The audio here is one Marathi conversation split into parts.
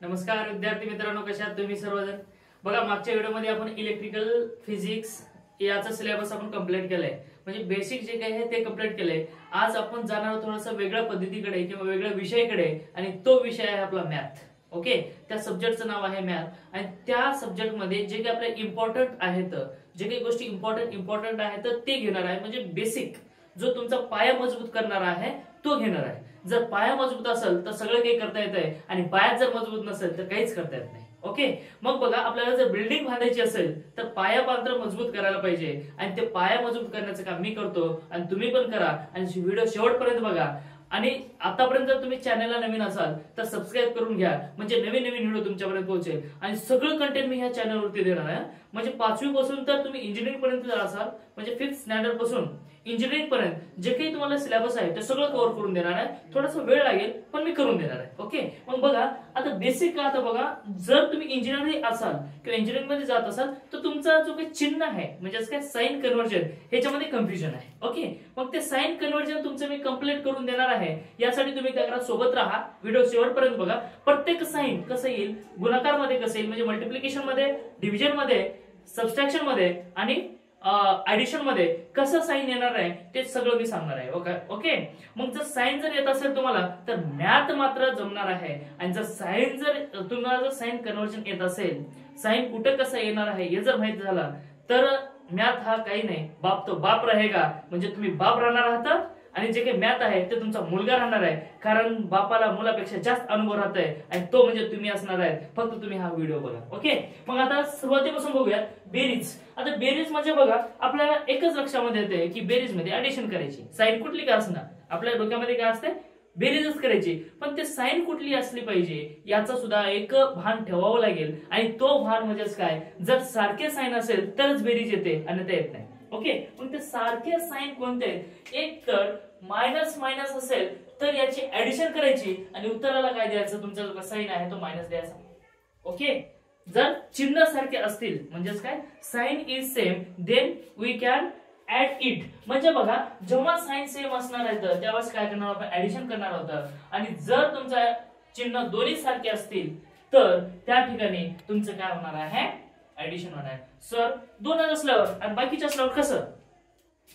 नमस्कार विद्यार्थी मित्रांनो, कशा आहात तुम्ही सर्वजण? बघा, मागच्या व्हिडिओमध्ये आपण इलेक्ट्रिकल फिजिक्स याचा सिलेबस आपण कंप्लीट केलाय, म्हणजे बेसिक जे काही आहे ते कंप्लीट केलंय. आज आपण जाणार आहोत थोडंसं वेगळ्या पद्धतीकडे किंवा वेगळ्या विषयाकडे, आणि तो विषय आहे आपला मॅथ. ओके, त्या सब्जेक्टचं नाव आहे मॅथ. आणि त्या सब्जेक्टमध्ये जे काही आपले इम्पॉर्टंट आहेत, जे काही गोष्टी इम्पॉर्टंट आहेत ते घेणार आहे. म्हणजे बेसिक जो तुमचा पाया मजबूत करणारा आहे तो घेणार आहे. जर पाया मजबूत असेल तर सगळं काही करता येतंय, आणि पाया जर मजबूत नसेल तर काहीच करता येत नाही. ओके, मग बघा, आपल्याला जर बिल्डिंग बांधायची असेल तर पाया मात्र मजबूत करायला पाहिजे, आणि ते पाया मजबूत करण्याचं काम मी करतो आणि तुम्ही पण करा. आणि व्हिडिओ शेवटपर्यंत बघा. आणि आतापर्यंत जर तुम्ही चॅनलला नवीन असाल तर सबस्क्राईब करून घ्या, म्हणजे नवीन व्हिडिओ तुमच्यापर्यंत पोहोचेल. आणि सगळं कंटेंट मी ह्या चॅनलवरती देणार आहे. म्हणजे 5वी पासून तर तुम्ही इंजिनिअरिंग पर्यंत असाल, म्हणजे 5th स्टँडर्ड पासून इंजिनिअरिंग पर्यंत जे काही तुम्हाला सिलेबस आहे ते सगळं कव्हर करून देणार आहे. थोडासा वेळ लागेल पण मी करून देणार आहे. ओके, मग बघा आता बेसिक का, आता बघा, जर तुम्ही इंजिनिअरिंग असाल किंवा इंजिनिअरिंग मध्ये जात असाल तर तुमचा जो काही चिन्ह आहे, म्हणजे काय साइन कन्व्हर्जन, ह्याच्यामध्ये कन्फ्युजन आहे. ओके, मग ते साइन कन्व्हर्जन तुमचं मी कंप्लीट करून देणार आहे. यासाठी तुम्ही काय करा, सोबत राहा, व्हिडिओ शेवटपर्यंत बघा. प्रत्येक साइन कसं येईल, गुणाकार मध्ये कसं येईल, म्हणजे मल्टिप्लिकेशन मध्ये, डिव्हिजन मध्ये, सबट्रॅक्शन मध्ये आणि ऍडिशन मध्ये कसं साइन येणार आहे ते सगळं मी सांगणार आहे. ओके, मग जर साइन जर येत असेल तुम्हाला तर मॅथ मात्र जमणार आहे. आणि जर साइन जर तुम्हाला जर साइन कन्व्हर्जन येत असेल, साइन कुठे कसं येणार आहे हे जर माहित झालं तर मॅथ हा काही नाही, बाप तो बाप रहेगा. म्हणजे तुम्ही बाप राहणार आहात, आणि जे काही मॅथ आहे ते तुमचा मुलगा राहणार आहे. कारण बापाला मुलापेक्षा जास्त अनुभव राहत आहे, आणि तो म्हणजे तुम्ही असणार आहे. फक्त तुम्ही हा व्हिडिओ बघा. ओके, मग आता सुरुवातीपासून बघूया बेरीज. आता बेरीज म्हणजे बघा, आपल्याला एकच लक्षामध्ये येते की बेरीज मध्ये ऍडिशन करायची. साइन कुठली का असणार, आपल्या डोक्यामध्ये काय असते, बेरीजच करायची. पण ते साइन कुठली असली पाहिजे याचा सुद्धा एक भान ठेवावं लागेल. आणि तो भान म्हणजेच काय, जर सारखे साइन असेल तरच बेरीज येते, अन्यथा येत नाही. ओके, मग ते सारखे साइन कोणते, एक तर मायनस मायनस असेल तर याची ऍडिशन करायची आणि उत्तराला काय द्यायचं, तुमचा जो साइन आहे तो मायनस द्यायचा. ओके, जर चिन्ह सारखे असतील, म्हणजेच काय, sign is same, then we can add it. म्हणजे बघा, जेव्हा साइन सेम असणार आहे तर त्यावेळेस काय करणार, आपण ऍडिशन करणार आहोत. आणि जर तुमचा चिन्ह दोन्ही सारखे असतील तर त्या ठिकाणी तुमचं काय होणार आहे, ऍडिशन होणार आहे. सर दोनच असल्यावर आणि बाकीच्या असल्यावर कसं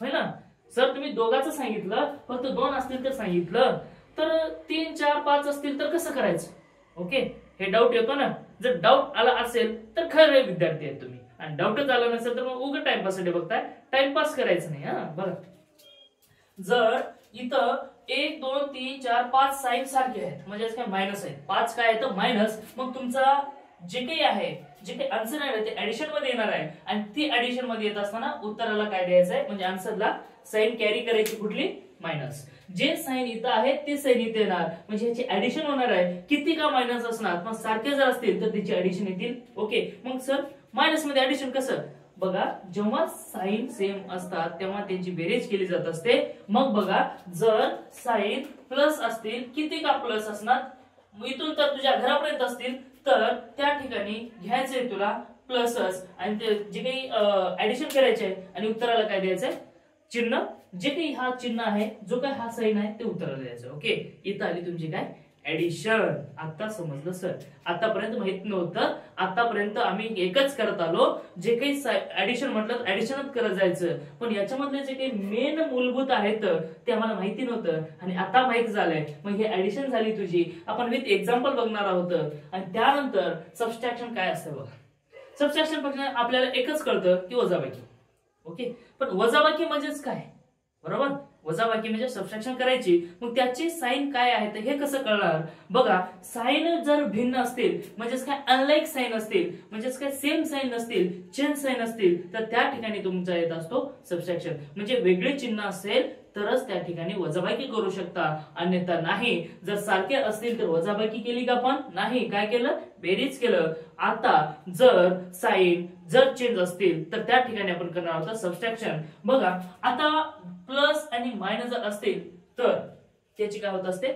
होय ना, सर तुम्ही दोघांचं सांगितलं, फक्त दोन असतील तर सांगितलं, तर 3, 4, 5 असतील तर कसं करायचं. ओके, हे डाऊट येतो ना. जर डाऊट आला असेल तर खरे विद्यार्थी आहेत तुम्ही, आणि डाऊटच आला नसेल तर मग उगा टाइमपास साठी बघताय, टाइमपास करायचं नाही. हा बघा, जर इथं 1, 2, 3, 4, 5 साइन सारखे आहेत, म्हणजे काय मायनस आहे, 5 काय आहे तर मायनस. मग तुमचा जे काही आहे, जे काही आन्सर आहे ते ऍडिशन मध्ये येणार आहे. आणि ती ऍडिशन मध्ये येत असताना उत्तराला काय द्यायचं आहे, म्हणजे आन्सरला साइन कॅरी करायची, कुठली, मायनस. जे साइन इथं आहे ते साइन इथे येणार, म्हणजे याची ऍडिशन होणार आहे. किती का मायनस असणार, मग सारखे जर असतील तर त्याची ऍडिशन येतील. ओके, मग सर मायनस मध्ये ऍडिशन कसं, बघा, जेव्हा साइन सेम असतात तेव्हा त्यांची बेरीज केली जात असते. मग बघा, जर साइन प्लस असतील, किती का प्लस असणार, इथून तर तुझ्या घरापर्यंत असतील तर त्या ठिकाणी घ्यायचंय तुला प्लसच, आणि ते जे काही ऍडिशन करायचंय आणि उत्तराला काय द्यायचंय, चिन्ह, जे काही हा चिन्ह आहे, जो काही हा साइन आहे ते उत्तराला द्यायचं. ओके, इथं आली तुमची काय, ऍडिशन. आता समजलं सर, आतापर्यंत माहित नव्हतं, आतापर्यंत आम्ही एकच करत आलो, जे काही ऍडिशन म्हटलं ऍडिशनच करत जायचं, पण याच्यामधले जे काही मेन मूलभूत आहेत ते आम्हाला माहिती नव्हतं, आणि आता माहित झालंय. मग हे ऍडिशन झाली तुझी, आपण विथ एक्झाम्पल बघणार आहोत. आणि त्यानंतर सबट्रॅक्शन काय असतं बघा. सबट्रॅक्शन फक्त आपल्याला एकच कळतं की वजाबाकी. ओके, पण वजाबाकी म्हणजेच काय, बरोबर, वजाबाकी म्हणजे सबट्रॅक्शन करायची. मग त्याची साइन काय आहे हे कसं कळणार, बघा, साइन जर भिन्न असतील, म्हणजेच काय, अनलाईक साइन असतील, म्हणजेच काय, सेम साइन नसतील, चेंज साइन असतील, तर त्या ठिकाणी तुमचा येत असतो सबट्रॅक्शन. म्हणजे वेगळे चिन्ह असेल तरच त्या ठिकाणी वजाबाकी करू शकता, अन्यथा नाही. जर सारखे असतील तर वजाबाकी केली का, पण नाही, काय केलं, बेरीज केलं. आता जर साइन जर चेंज असतील तर त्या ठिकाणी आपण करणार आहोत सबट्रॅक्शन. बघा, आता प्लस आणि मायनस जर असतील तर त्याची काय होत असते,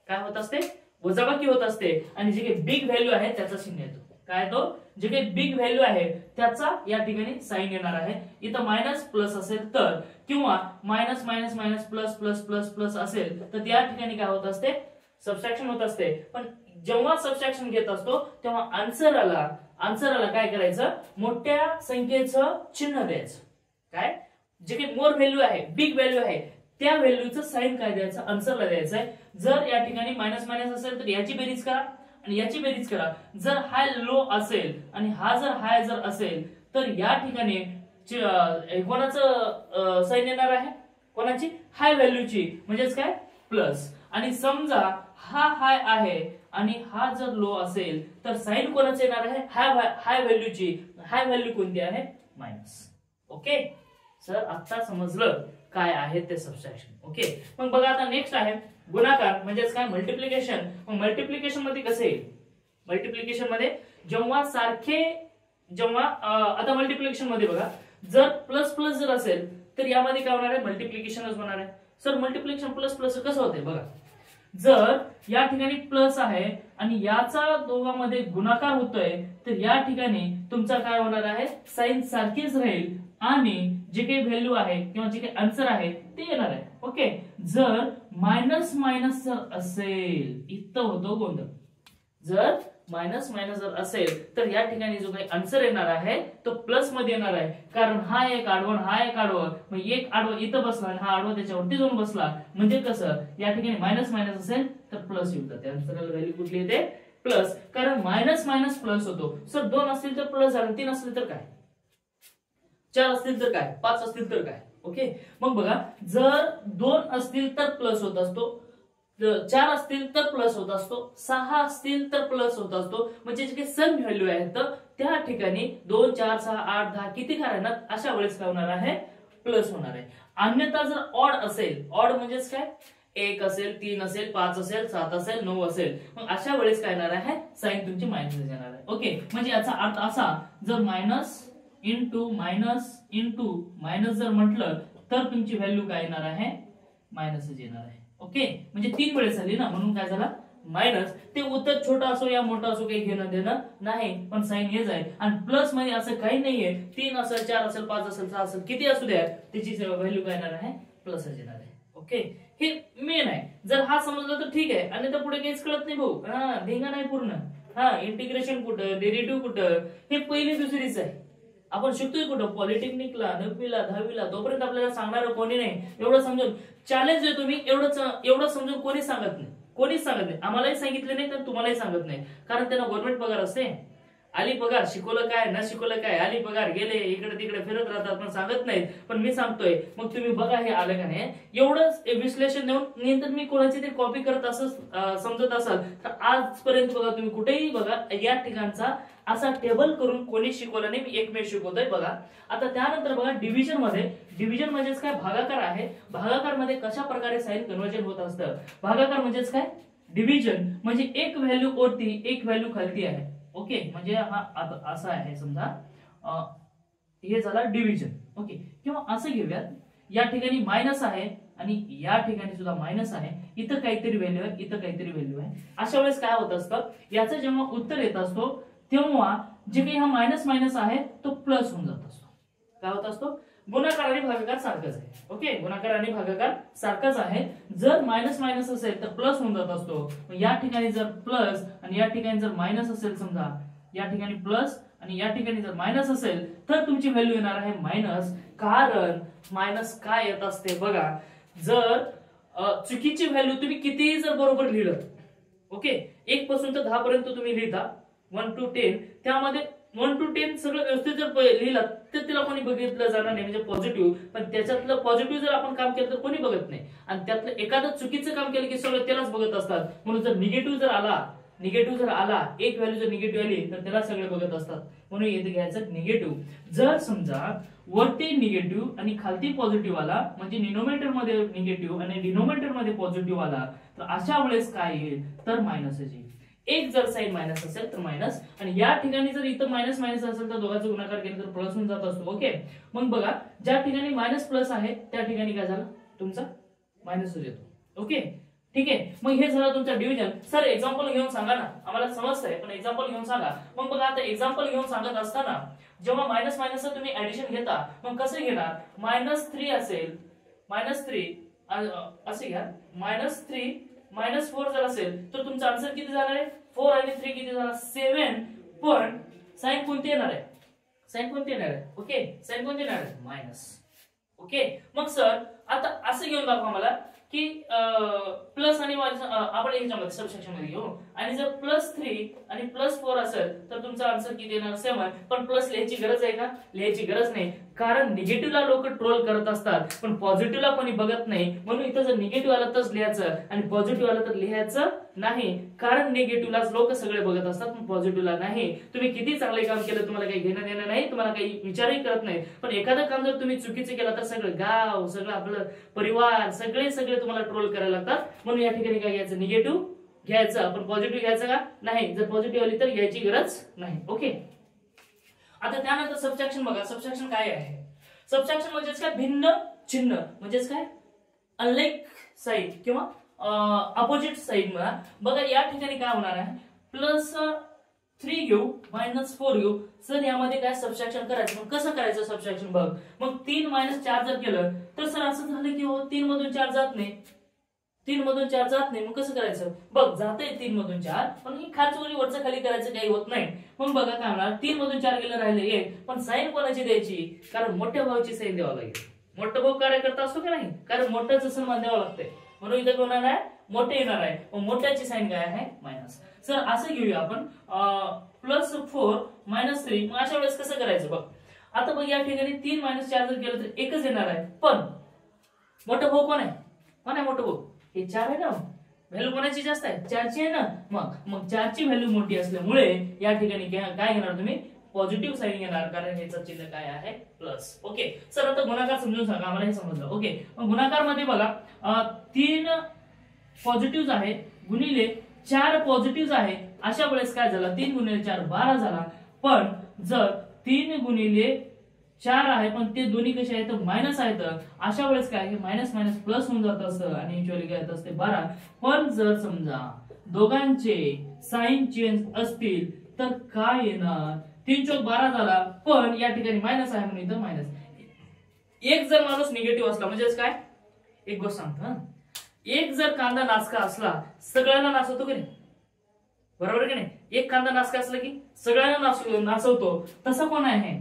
काय होत असते, वजाबाकी होत असते. आणि जे काही बिग व्हॅल्यू आहे त्याचा चिन्ह येतो, काय, तो जे काही बिग व्हॅल्यू आहे त्याचा या ठिकाणी साइन येणार आहे. इथं मायनस प्लस असेल तर, किंवा minus minus minus plus plus plus plus असेल तर त्या ठिकाणी काय होत असते, सबट्रॅक्शन होत असते, पण जेव्हा सबट्रॅक्शन घेत असतो तेव्हा आन्सरला काय करायचं, मोठ्या संख्येचं चिन्ह द्यायचं. काय जे काही मोर व्हॅल्यू आहे, बिग व्हॅल्यू आहे, त्या व्हॅल्यूचं साइन काय द्यायचं, आन्सरला द्यायचं आहे. जर या ठिकाणी मायनस मायनस असेल तर याची बेरीज करा आणि याची बेरीज करा. जर हाय लो असेल आणि हा जर हाय जर असेल तर या ठिकाणी कोणाचं साइन येणार आहे, कोणाची, हाय व्हॅल्यूची, म्हणजेच काय प्लस. आणि समजा हा हाय आहे आणि हा जर लो असेल तर साइन कोणाचं येणार आहे, हाय व्हॅल्यूची. हाय व्हॅल्यू कोणती आहे, मायनस. ओके सर, आता समजलं काय आहे ते सबट्रॅक्शन. ओके, मग बघा आता नेक्स्ट आहे गुणाकार, म्हणजेच काय, मल्टिप्लिकेशन. मग मल्टिप्लिकेशन मध्ये कसं येईल, मल्टिप्लिकेशन मध्ये आता मल्टिप्लिकेशन मध्ये बघा, जर प्लस प्लस जर असेल तर यामध्ये काय होणार आहे, मल्टिप्लिकेशनच होणार आहे. सर मल्टिप्लिकेशन प्लस प्लस कसं होते बघा, जर या ठिकाणी प्लस आहे आणि याचा दोघांमध्ये गुणाकार होतोय तर या ठिकाणी तुमचा काय होणार आहे, साइन सारखीच राहील आणि जे काही व्हॅल्यू आहे किंवा जे काही आन्सर आहे ते येणार आहे. ओके, जर मायनस मायनस जर असेल, इथं होतो गोंधळ, जर मायनस मायनस जर असेल तर या ठिकाणी जो काही आन्सर येणार आहे तो प्लस मध्ये येणार आहे, कारण हा एक आडवं हा एक आडवं, मग एक आडवं इथं बसला आणि हा आडवं त्याच्यावरती जाऊन बसला, म्हणजे कसं या ठिकाणी मायनस मायनस असेल तर प्लस येऊन जाते. आन्सरला व्हॅल्यू कुठली येते, प्लस, कारण मायनस मायनस प्लस होतो. सर 2 असतील तर प्लस झालं, 3 असतील तर काय, 4 असतील तर काय, 5 असतील तर काय. ओके, मग बघा, जर 2 असतील तर प्लस होत असतो, 4 असतील तर प्लस होत असतो, 6 असतील तर प्लस होत असतो, म्हणजे जे काही सम व्हॅल्यू आहेत तर त्या ठिकाणी 2 4 6 8 10 किती काय राहणार, अशा वेळेस काय होणार आहे, प्लस होणार आहे. अन्यथा जर ऑड असेल, ऑड म्हणजेच काय, 1 असेल, 3 असेल, 5 असेल, 7 असेल, 9 असेल, मग अशा वेळेस काय येणार आहे, साइन तुमची मायनस येणार आहे. ओके, म्हणजे याचा अर्थ असा, जर मायनस इंटू मायनस जर म्हटलं तर तुमची व्हॅल्यू काय येणार आहे, मायनसच येणार आहे. ओके, म्हणजे 3 वेळेस झाली ना, म्हणून काय झाला, मायनस. ते उत्तर छोटा असो या मोठा असो काही घेणं देणं नाही, पण साइन हेच आहे. आणि प्लस मध्ये असं काही नाहीये, 3 असेल, 4 असेल, 5 असेल, 6 असेल, किती असू द्या, त्याची व्हॅल्यू काय येणार आहे, प्लसच येणार आहे. ओके, हे मेन आहे. जर हा समजलं तर ठीक आहे, आणि तर पुढे काहीच कळत नाही भाऊ, ढेंगा नाही पूर्ण. इंटिग्रेशन कुठं, डेरिव्हेटिव्ह कुठं, हे पहिली दुसरीच आहे. आपण शिकतोय कुठं, पॉलिटेक्निकला, 9वीला 10वीला, तोपर्यंत आपल्याला सांगणार कोणी नाही. एवढं समजून चॅलेंज देतो मी, एवढं समजून कोणी सांगत नाही, कोणीच सांगत नाही. आम्हालाही सांगितलं नाही तर तुम्हालाही सांगत नाही, कारण त्यांना गव्हर्नमेंट पगार असते. आली पगार, शिकवलं काय न शिकवलं काय, आली पगार, गेले इकडे तिकडे फिरत राहतात, पण सांगत नाहीत. पण मी सांगतोय, मग तुम्ही बघा हे आलं का नाही, एवढंच विश्लेषण देऊन नंतर मी कोणाची तरी कॉपी करत असं समजत असाल तर आजपर्यंत बघा, तुम्ही कुठेही बघा, या ठिकाणचा असा टेबल करून कोणी शिकवलं नाही, मी एकमेव शिकवतोय. बघा आता त्यानंतर बघा, डिव्हिजन म्हणजेच काय, भागाकार आहे. भागाकार मध्ये कशा प्रकारे साइन कन्व्हर्जन होत असतं. भागाकार म्हणजेच काय, डिव्हिजन म्हणजे एक व्हॅल्यू वरती एक व्हॅल्यू खालती आहे. ओके, म्हणजे हा असा आहे, समजा हे झाला डिव्हिजन. ओके, किंवा असं घेऊयात, या ठिकाणी मायनस आहे आणि या ठिकाणी सुद्धा मायनस आहे, इथं काहीतरी व्हॅल्यू आहे, इथं काहीतरी व्हॅल्यू आहे. अशा वेळेस काय होत असतं, याचं जेव्हा उत्तर येत असतो तेव्हा जे काही हा मायनस मायनस आहे तो प्लस होऊन जात असतो. काय होत असतो, गुणाकार आणि भागाकार सारखंच आहे. ओके, गुणाकार आणि भागाकार सारखंच आहे. जर मायनस मायनस असेल तर प्लस होऊन जात असतो. या ठिकाणी जर प्लस आणि या ठिकाणी जर मायनस असेल, समजा या ठिकाणी प्लस आणि या ठिकाणी जर मायनस असेल तर तुमची व्हॅल्यू येणार आहे मायनस. कारण मायनस काय येत असते बघा, जर चुकीची व्हॅल्यू तुम्ही कितीही जर बरोबर लिहिलं, ओके, 1 पासून तर 10 पर्यंत तुम्ही लिहिता, 1 to 10, त्यामध्ये 1 to 10 सगळं व्यवस्थित जर लिहिलं तर त्याला कोणी बघितलं जाणार नाही, म्हणजे पॉझिटिव्ह. पण त्याच्यातलं पॉझिटिव्ह जर आपण काम केलं तर कोणी बघत नाही, आणि त्यातलं एखादं चुकीचं काम केलं की सगळं त्यालाच बघत असतात. म्हणून जर निगेटिव्ह जर आला, एक व्हॅल्यू जर निगेटिव्ह आली तर त्याला सगळे बघत असतात. म्हणून येथे घ्यायचं निगेटिव्ह. जर समजा वरती निगेटिव्ह आणि खालती पॉझिटिव्ह आला, म्हणजे डिनोमिनेटर मध्ये निगेटिव्ह आणि डिनोमिनेटर मध्ये पॉझिटिव्ह आला, तर अशा वेळेस काय येईल, तर मायनस येईल. एक जर साइन मायनस असेल तर मायनस, आणि या ठिकाणी जर इथं मायनस मायनस असेल तर दोघांचा गुणाकार केला तर प्लस होऊन जात असतो. ओके, मग बघा, ज्या ठिकाणी मायनस प्लस आहे त्या ठिकाणी काय झालं, तुमचा मायनस येतो. ओके, ठीक आहे. मग हे झालं तुमचं डिव्हिजन. सर एक्झाम्पल घेऊन सांगा ना, आम्हाला समजतंय पण एक्झाम्पल घेऊन सांगा. मग बघा, आता एक्झाम्पल घेऊन सांगत असताना जेव्हा मायनस मायनस तुम्ही ऍडिशन घेता, मग कसं घेणार, -3 असेल, -3 असे घ्या, -3 -4 जर असेल तर तुमचा आन्सर किती जाणार आहे? 4 आणि 3 किती झाला? 7. पण साइन कोणती येणार आहे? साइन कोणती येणार आहे? ओके, साइन कोणती येणार आहे? मायनस. ओके, मग सर आता असं घेऊन दाखवा मला की प्लस आणि आपण याच्यामध्ये सबसेक्शन मध्ये घेऊ आणि जर +3 आणि +4 असेल तर तुमचा आन्सर किती येणार? 7. पण प्लस लिहायची गरज आहे का? लिहायची गरज नाही, कारण निगेटिव्हला लोक ट्रोल करत असतात पण पॉझिटिव्हला कोणी बघत नाही. म्हणून इथं जर निगेटिव्ह आलं तरच लिहायचं आणि पॉझिटिव्ह आलं तर लिहायचं नाही, कारण निगेटिव्हलाच लोक सगळे बघत असतात पण पॉझिटिव्हला नाही. तुम्ही किती चांगले काम केलं तुम्हाला काही घेणं देणं नाही, तुम्हाला काही विचारही करत नाही. पण एखादं काम जर तुम्ही चुकीचं केलं तर सगळं गाव, सगळं आपलं परिवार, सगळे तुम्हाला ट्रोल करायला लागतात. म्हणून या ठिकाणी काय घ्यायचं? निगेटिव्ह घ्यायचं. आपण पॉझिटिव्ह घ्यायचं का? नाही. जर पॉझिटिव्ह आली तर घ्यायची गरज नाही. ओके, आता त्यानंतर सबट्रॅक्शन बघा. सबट्रॅक्शन काय आहे? सबट्रॅक्शन म्हणजेच काय? भिन्न चिन्ह म्हणजेच काय? अनलाइक साईड किंवा अपोजिट साईड म्हणा. बघा या ठिकाणी काय होणार आहे? +3 घेऊ -4 घेऊ. सर यामध्ये काय सबट्रॅक्शन करायचं? मग कसं करायचं सबट्रॅक्शन बघ. मग 3 - 4 जर केलं तर सर असं झालं की हो 3 मधून 4 जात नाही. 3 मधून 4 जात नाही. मग कसं करायचं? बघ जातंय 3 मधून 4, पण ही खालचं वरी वरचं खाली करायचं काही होत नाही. मग बघा काय होणार? 3 मधून 4 गेलं राहिले 1. पण साईन कोणाची द्यायची? कारण मोठ्या भावाची साईन द्यावं लागेल. मोठा भाऊ कार्यकर्ता असतो की नाही? कारण मोठ्याचं सन्मान द्यावं लागतंय. म्हणून इथं होणार आहे मोठे येणार आहे. मग मोठ्याची साईन काय आहे? मायनस. सर असं घेऊया आपण +4 -3. मग अशा वेळेस कसं करायचं बघ. आता बघ या ठिकाणी 3 - 4 जर केलं तर एकच येणार आहे. पण मोठा भाऊ कोण आहे? कोण आहे मोठा भाऊ? हे 4 आहे ना. व्हॅल्यू कोणाची जास्त आहे? 4 ची आहे ना. मग 4 ची व्हॅल्यू मोठी असल्यामुळे या ठिकाणी काय घेणार तुम्ही? पॉझिटिव्ह साईन घेणार, कारण याचं चिन्ह काय आहे? प्लस. ओके, सर आता गुणाकार समजून सांगा, आम्हाला हे समजलं. ओके, मग गुणाकार मध्ये बघा 3 पॉझिटिव्ह आहे गुणिले 4 पॉझिटिव्ह आहे. अशा वेळेस काय झालं? 3 गुणिले 4 12 झाला. पण जर 3 गुणिले 4 आहे पण ते दोन्ही कसे आहेत? मायनस आहेत. अशा वेळेस काय? हे मायनस मायनस प्लस होऊन जात असतं आणि इक्वली काय असते? 12. पण जर समजा दोघांचे साइन चेंज असतील तर काय येणार? 3 चौक 12 झाला, पण या ठिकाणी मायनस आहे म्हणून इथं मायनस. एक जर माणूस निगेटिव्ह असला म्हणजेच काय? एक गोष्ट सांगतो, एक जर कांदा नासका असला सगळ्यांना नाचवतो की नाही? बरोबर की नाही? एक कांदा नासका असला की सगळ्यांना नाचवतो. तसा कोण आहे?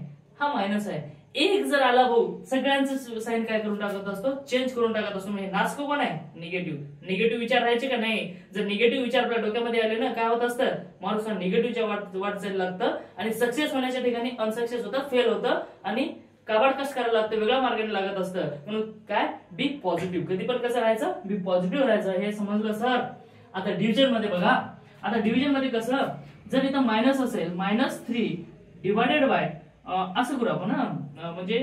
हा मायनस आहे. एक जर आला भाऊ सगळ्यांचं साइन काय करून टाकत असतो? चेंज करून टाकत असतो. म्हणजे नासको कोण आहे? निगेटिव्ह. निगेटिव्ह विचार राहायचे का नाही? जर निगेटिव्ह विचार आपल्या डोक्यामध्ये आले ना, काय होत असतं? माणूस निगेटिव्हच्या वाटचाल लागतं आणि सक्सेस होण्याच्या ठिकाणी अनसक्सेस होतं, फेल होतं आणि काबाड कस करायला लागतं, वेगळ्या मार्गाने लागत असतं. म्हणून काय? बी पॉझिटिव्ह. कधी पण कसं राहायचं? बी पॉझिटिव्ह राहायचं. हे समजलं सर? आता डिव्हिजन मध्ये बघा. आता डिव्हिजन मध्ये कसं? जर इथं मायनस असेल -3 डिवायडेड बाय असं करू आपण म्हणजे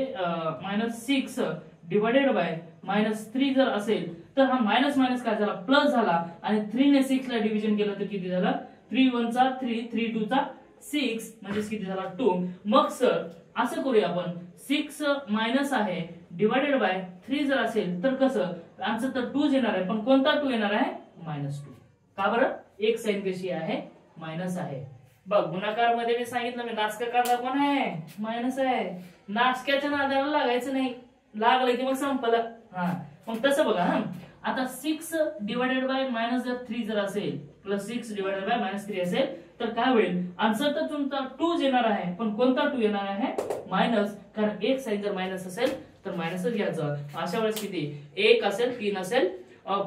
-6 डिवायडेड बाय -3 जर असेल तर हा मायनस मायनस काय झाला? प्लस झाला. आणि 3 ने 6 ला डिव्हिजन केलं तर किती झालं? 3 1 चा 3 3 2 चा 6 म्हणजे किती झाला? 2. मग सर असं करूया आपण 6 मायनस आहे डिवायडेड बाय 3 जर असेल तर कसं? आन्सर तर 2 येणार आहे. पण कोणता 2 येणार आहे? -2. का बरं? एक साइन कशी आहे? मायनस आहे. बघ गुणाकार मध्ये मी सांगितलं, मी नासका कांदा कोण आहे? मायनस आहे. नासक्याच्या नादाला लागायचं नाही, लागलं की मग संपलं. मग तसं बघा. आता 6 डिवायडेड बाय -3 जर असेल +6 डिवायडेड बाय -3 असेल तर काय होईल? आन्सर तर तुमचा 2 येणार आहे. पण कोणता 2 येणार आहे? मायनस. कारण एक साइन जर मायनस असेल तर मायनसच घ्यायचं. अशा वेळेस किती? 1 असेल, 3 असेल,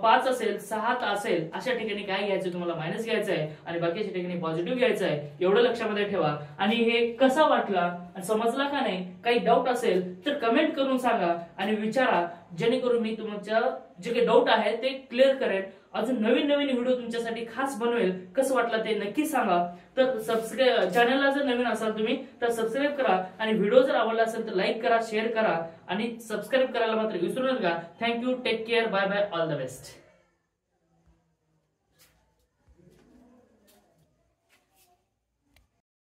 5 असेल, 6 असेल, अशा ठिकाणी काय घ्यायचं? तुम्हाला मायनस घ्यायचं आहे आणि बाकीच्या ठिकाणी पॉझिटिव्ह घ्यायचं आहे. एवढं लक्षामध्ये ठेवा. आणि हे कसा वाटला समजला का नाही? काही डाऊट असेल तर कमेंट करून सांगा आणि विचारा, जेणेकरून मी तुमच्या जे काही डाऊट आहे ते क्लिअर करेन. अजून नवीन नवीन व्हिडिओ तुमच्यासाठी खास बनवेल. कसं वाटलं ते नक्की सांगा. तर सबस्क्राईब, चॅनलला जर नवीन असाल तुम्ही तर सबस्क्राईब करा आणि व्हिडिओ जर आवडला असेल तर लाईक करा, शेअर करा आणि सबस्क्राईब करायला मात्र विसरू नका. Thank you, take care, bye bye, all the best.